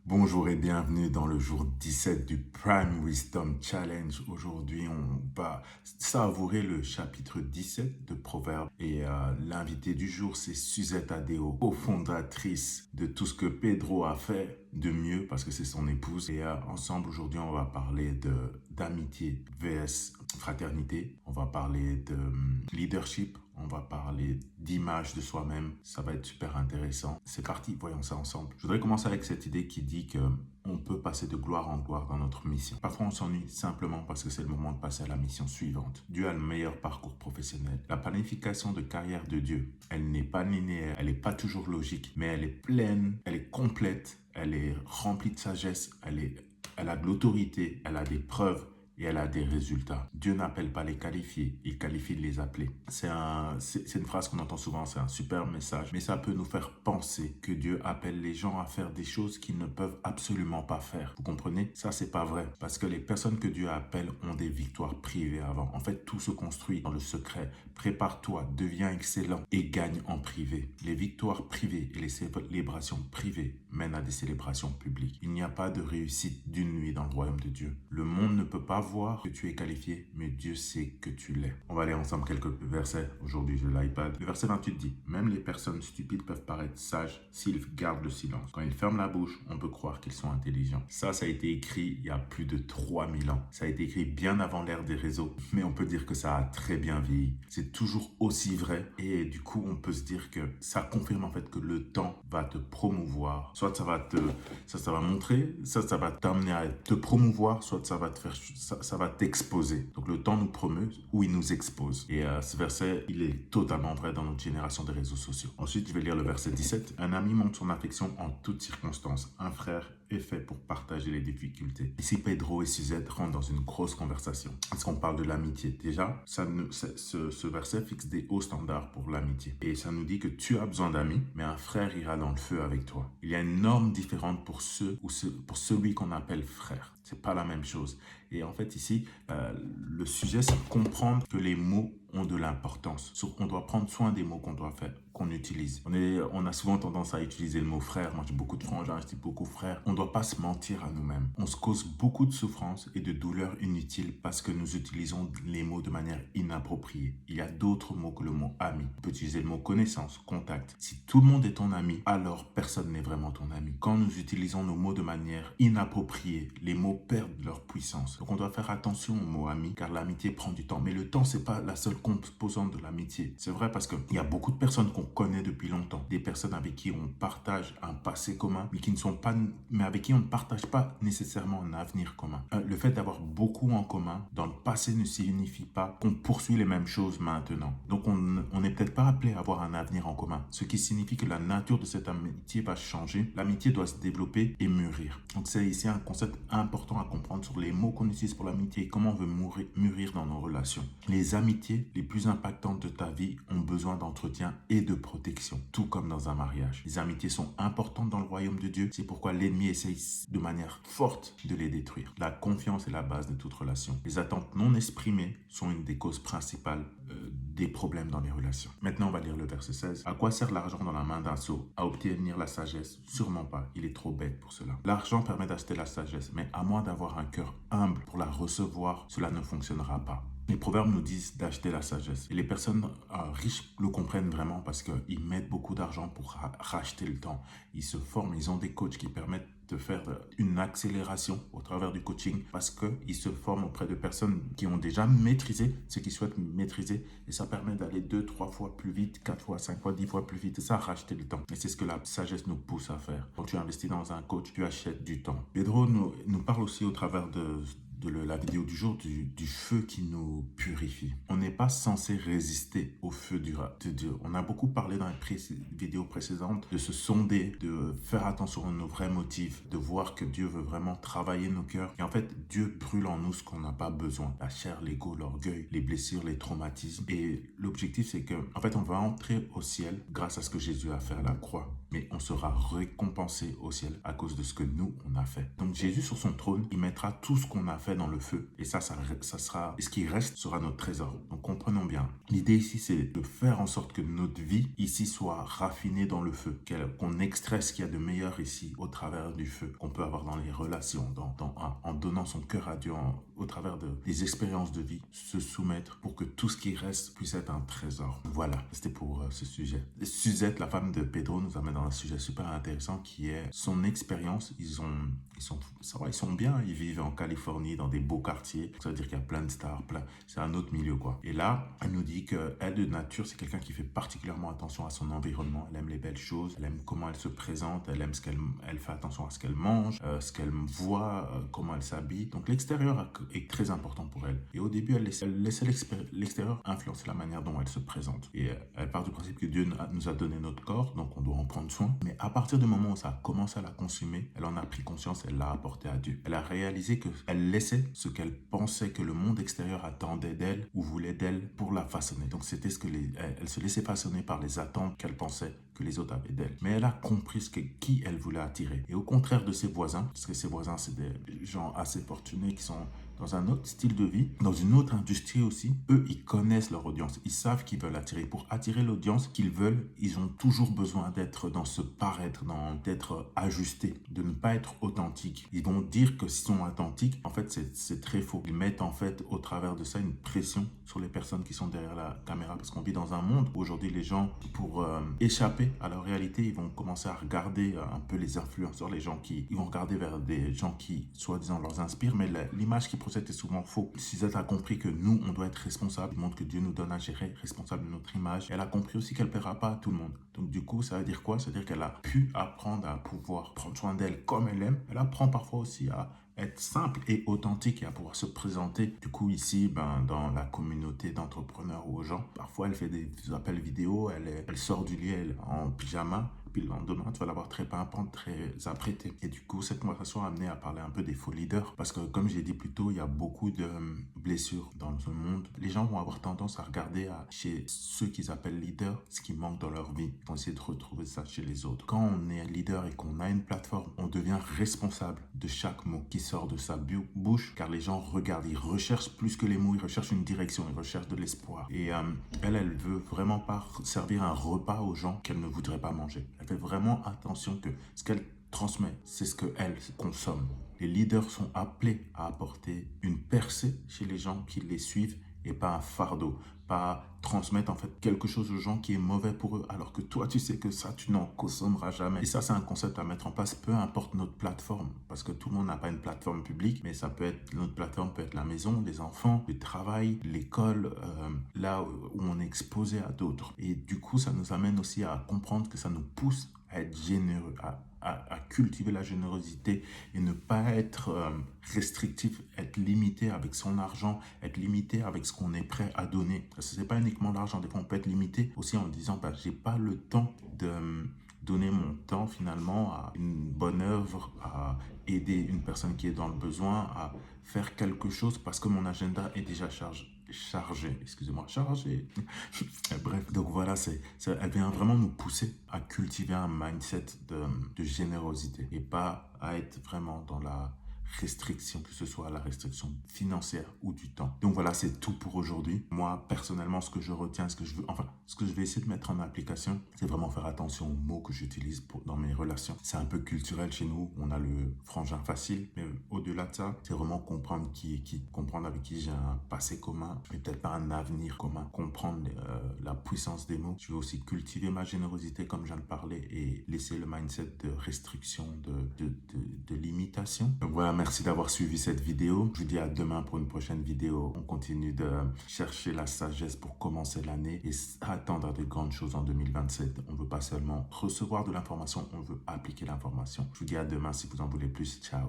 Bonjour et bienvenue dans le jour 17 du Prime Wisdom Challenge. Aujourd'hui, on va savourer le chapitre 17 de Proverbes. Et l'invité du jour, c'est Suzette Adeo, cofondatrice de tout ce que Pedro a fait de mieux parce que c'est son épouse. Et ensemble, aujourd'hui, on va parler d'amitié vs fraternité. On va parler de leadership. On va parler d'image de soi-même. Ça va être super intéressant. C'est parti, voyons ça ensemble. Je voudrais commencer avec cette idée qui dit que on peut passer de gloire en gloire dans notre mission. Parfois, on s'ennuie simplement parce que c'est le moment de passer à la mission suivante. Dieu a le meilleur parcours professionnel. La planification de carrière de Dieu, elle n'est pas linéaire, elle n'est pas toujours logique, mais elle est pleine, elle est complète, elle est remplie de sagesse, elle a de l'autorité, elle a des preuves. Et elle a des résultats. Dieu n'appelle pas les qualifiés, il qualifie de les appeler. C'est une phrase qu'on entend souvent, c'est un super message, mais ça peut nous faire penser que Dieu appelle les gens à faire des choses qu'ils ne peuvent absolument pas faire. Vous comprenez? Ça, c'est pas vrai, parce que les personnes que Dieu appelle ont des victoires privées avant. En fait, tout se construit dans le secret. Prépare-toi, deviens excellent et gagne en privé. Les victoires privées et les célébrations privées mènent à des célébrations publiques. Il n'y a pas de réussite d'une nuit dans le royaume de Dieu. Le monde ne peut pas voir que tu es qualifié, mais Dieu sait que tu l'es. On va aller ensemble quelques versets. Aujourd'hui, j'ai l'iPad. Le verset 28 dit: même les personnes stupides peuvent paraître sages s'ils gardent le silence. Quand ils ferment la bouche, on peut croire qu'ils sont intelligents. Ça a été écrit il y a plus de 3000 ans. Ça a été écrit bien avant l'ère des réseaux, mais on peut dire que ça a très bien vieilli. C'est toujours aussi vrai et du coup, on peut se dire que ça confirme en fait que le temps va te promouvoir. Soit ça va montrer, ça va t'amener à te promouvoir, soit ça va te faire ça va t'exposer. Donc le temps nous promeut ou il nous expose. Et ce verset, il est totalement vrai dans notre génération des réseaux sociaux. Ensuite, je vais lire le verset 17. Un ami montre son affection en toutes circonstances. Un frère est fait pour partager les difficultés. Ici, Pedro et Suzette rentrent dans une grosse conversation. Est-ce qu'on parle de l'amitié? Déjà, ce verset fixe des hauts standards pour l'amitié. Et ça nous dit que tu as besoin d'amis, mais un frère ira dans le feu avec toi. Il y a une norme différente pour pour celui qu'on appelle frère. C'est pas la même chose. Et en fait, ici, le sujet, c'est comprendre que les mots ont de l'importance. On doit prendre soin des mots qu'on utilise. On a souvent tendance à utiliser le mot frère. Moi, j'ai beaucoup de frangins, je dis beaucoup frère. On ne doit pas se mentir à nous-mêmes. On se cause beaucoup de souffrances et de douleurs inutiles parce que nous utilisons les mots de manière inappropriée. Il y a d'autres mots que le mot ami. On peut utiliser le mot connaissance, contact. Si tout le monde est ton ami, alors personne n'est vraiment ton ami. Quand nous utilisons nos mots de manière inappropriée, les mots perdent leur puissance. Donc on doit faire attention au mot ami car l'amitié prend du temps. Mais le temps, c'est pas la seule composante de l'amitié. C'est vrai parce qu'il y a beaucoup de personnes qu'on connaît depuis longtemps, des personnes avec qui on partage un passé commun, mais avec qui on ne partage pas nécessairement un avenir commun. Le fait d'avoir beaucoup en commun dans le passé ne signifie pas qu'on poursuit les mêmes choses maintenant. Donc on n'est peut-être pas appelé à avoir un avenir en commun, ce qui signifie que la nature de cette amitié va changer. L'amitié doit se développer et mûrir. Donc c'est ici un concept important à comprendre sur les mots qu'on utilise pour l'amitié et comment on veut mûrir dans nos relations. Les amitiés les plus impactantes de ta vie ont besoin d'entretien et de protection, tout comme dans un mariage. Les amitiés sont importantes dans le royaume de Dieu, c'est pourquoi l'ennemi essaye de manière forte de les détruire. La confiance est la base de toute relation. Les attentes non exprimées sont une des causes principales des problèmes dans les relations. Maintenant, on va lire le verset 16. À quoi sert l'argent dans la main d'un sot? À obtenir la sagesse? Sûrement pas, il est trop bête pour cela. L'argent permet d'acheter la sagesse, mais à moins d'avoir un cœur humble pour la recevoir, cela ne fonctionnera pas. Les proverbes nous disent d'acheter la sagesse. Et les personnes riches le comprennent vraiment parce qu'ils mettent beaucoup d'argent pour racheter le temps. Ils se forment, ils ont des coachs qui permettent de faire une accélération au travers du coaching parce qu'ils se forment auprès de personnes qui ont déjà maîtrisé ce qu'ils souhaitent maîtriser et ça permet d'aller 2, 3 fois plus vite, 4 fois, 5 fois, 10 fois plus vite et ça racheter le temps. Et c'est ce que la sagesse nous pousse à faire. Quand tu investis dans un coach, tu achètes du temps. Pedro nous parle aussi au travers de la vidéo du jour du feu qui nous purifie. On n'est pas censé résister au feu de Dieu. On a beaucoup parlé dans les vidéos précédentes de se sonder, de faire attention à nos vrais motifs, de voir que Dieu veut vraiment travailler nos cœurs. Et en fait, Dieu brûle en nous ce qu'on n'a pas besoin. La chair, l'ego, l'orgueil, les blessures, les traumatismes. Et l'objectif, c'est que, en fait, on va entrer au ciel grâce à ce que Jésus a fait à la croix. mais on sera récompensé au ciel à cause de ce que nous, on a fait. Donc Jésus sur son trône, il mettra tout ce qu'on a fait dans le feu. Et ça sera, et ce qui reste sera notre trésor. Donc comprenons bien. L'idée ici, c'est de faire en sorte que notre vie ici soit raffinée dans le feu, qu'on extrait ce qu'il y a de meilleur ici au travers du feu, qu'on peut avoir dans les relations, en donnant son cœur à Dieu, au travers des expériences de vie, se soumettre pour que tout ce qui reste puisse être un trésor. Voilà, c'était pour ce sujet. Suzette, la femme de Pedro, nous amène dans un sujet super intéressant qui est son expérience. Ils sont bien, ils vivent en Californie dans des beaux quartiers. Ça veut dire qu'il y a plein de stars, c'est un autre milieu quoi. Et là, elle nous dit qu'elle de nature, c'est quelqu'un qui fait particulièrement attention à son environnement. Elle aime les belles choses, elle aime comment elle se présente, elle aime elle fait attention à ce qu'elle mange, ce qu'elle voit, comment elle s'habille. Donc l'extérieur est très important pour elle. Et au début, elle laissait l'extérieur influencer la manière dont elle se présente. Et elle part du principe que Dieu nous a donné notre corps, donc on doit en prendre soin. Mais à partir du moment où ça a commencé à la consumer, elle en a pris conscience, elle l'a apporté à Dieu. Elle a réalisé qu'elle laissait ce qu'elle pensait que le monde extérieur attendait d'elle ou voulait d'elle pour la façonner. Donc c'était elle se laissait façonner par les attentes qu'elle pensait que les autres avaient d'elle. Mais elle a compris qui elle voulait attirer. Et au contraire de ses voisins, parce que ses voisins, c'est des gens assez fortunés qui sont dans un autre style de vie, dans une autre industrie aussi, eux, ils connaissent leur audience. Ils savent qu'ils veulent attirer. Pour attirer l'audience qu'ils veulent, ils ont toujours besoin d'être dans ce paraître, d'être ajustés, de ne pas être authentiques. Ils vont dire que s'ils sont authentiques, en fait, c'est très faux. Ils mettent en fait, au travers de ça, une pression sur les personnes qui sont derrière la caméra. Parce qu'on vit dans un monde où aujourd'hui, les gens, pour échapper à leur réalité, ils vont commencer à regarder un peu les influenceurs, ils vont regarder vers des gens qui, soi-disant, leur inspirent, mais l'image qui procède est souvent faux. Suzette a compris que nous, on doit être responsable du monde que Dieu nous donne à gérer, responsable de notre image. Elle a compris aussi qu'elle ne plaira pas à tout le monde. Donc du coup, ça veut dire quoi? Ça veut dire qu'elle a pu apprendre à pouvoir prendre soin d'elle comme elle aime. Elle apprend parfois aussi à être simple et authentique et à pouvoir se présenter. Du coup, ici, dans la communauté d'entrepreneurs ou aux gens, parfois elle fait des appels vidéo, elle sort du lit en pyjama, puis le lendemain, tu vas la voir très pimpante, très apprêtée. Et du coup, cette conversation a amené à parler un peu des faux leaders. Parce que, comme j'ai dit plus tôt, il y a beaucoup de blessures dans ce monde. Les gens vont avoir tendance à regarder chez ceux qu'ils appellent leaders ce qui manque dans leur vie. Ils vont essayer de retrouver ça chez les autres. Quand on est leader et qu'on a une plateforme, on devient responsable de chaque mot qui sort de sa bouche. Car les gens regardent, ils recherchent plus que les mots, ils recherchent une direction, ils recherchent de l'espoir. Et elle veut vraiment pas servir un repas aux gens qu'elle ne voudrait pas manger. Elle fait vraiment attention que ce qu'elle transmet, c'est ce qu'elle consomme. Les leaders sont appelés à apporter une percée chez les gens qui les suivent et pas un fardeau, pas transmettre en fait quelque chose aux gens qui est mauvais pour eux, alors que toi tu sais que ça tu n'en consommeras jamais. Et ça c'est un concept à mettre en place, peu importe notre plateforme, parce que tout le monde n'a pas une plateforme publique, mais notre plateforme peut être la maison, les enfants, le travail, l'école, là où on est exposé à d'autres. Et du coup ça nous amène aussi à comprendre que ça nous pousse à être généreux, à cultiver la générosité et ne pas être restrictif, être limité avec son argent, être limité avec ce qu'on est prêt à donner. Parce que ce n'est pas uniquement l'argent, des fois on peut être limité aussi en disant j'ai pas le temps de donner mon temps finalement à une bonne œuvre, à aider une personne qui est dans le besoin, à faire quelque chose parce que mon agenda est déjà chargé. Bref, donc voilà, elle vient vraiment nous pousser à cultiver un mindset de générosité et pas à être vraiment dans la restriction, que ce soit la restriction financière ou du temps. Donc voilà, c'est tout pour aujourd'hui. Moi, personnellement, ce que je retiens, ce que je vais essayer de mettre en application, c'est vraiment faire attention aux mots que j'utilise dans mes relations. C'est un peu culturel chez nous, on a le frangin facile, mais au-delà de ça, c'est vraiment comprendre qui est qui, comprendre avec qui j'ai un passé commun, mais peut-être pas un avenir commun, comprendre la puissance des mots. Je vais aussi cultiver ma générosité, comme je viens de parler, et laisser le mindset de restriction, de limitation. Donc voilà, merci d'avoir suivi cette vidéo. Je vous dis à demain pour une prochaine vidéo. On continue de chercher la sagesse pour commencer l'année et attendre de grandes choses en 2027. On ne veut pas seulement recevoir de l'information, on veut appliquer l'information. Je vous dis à demain si vous en voulez plus. Ciao.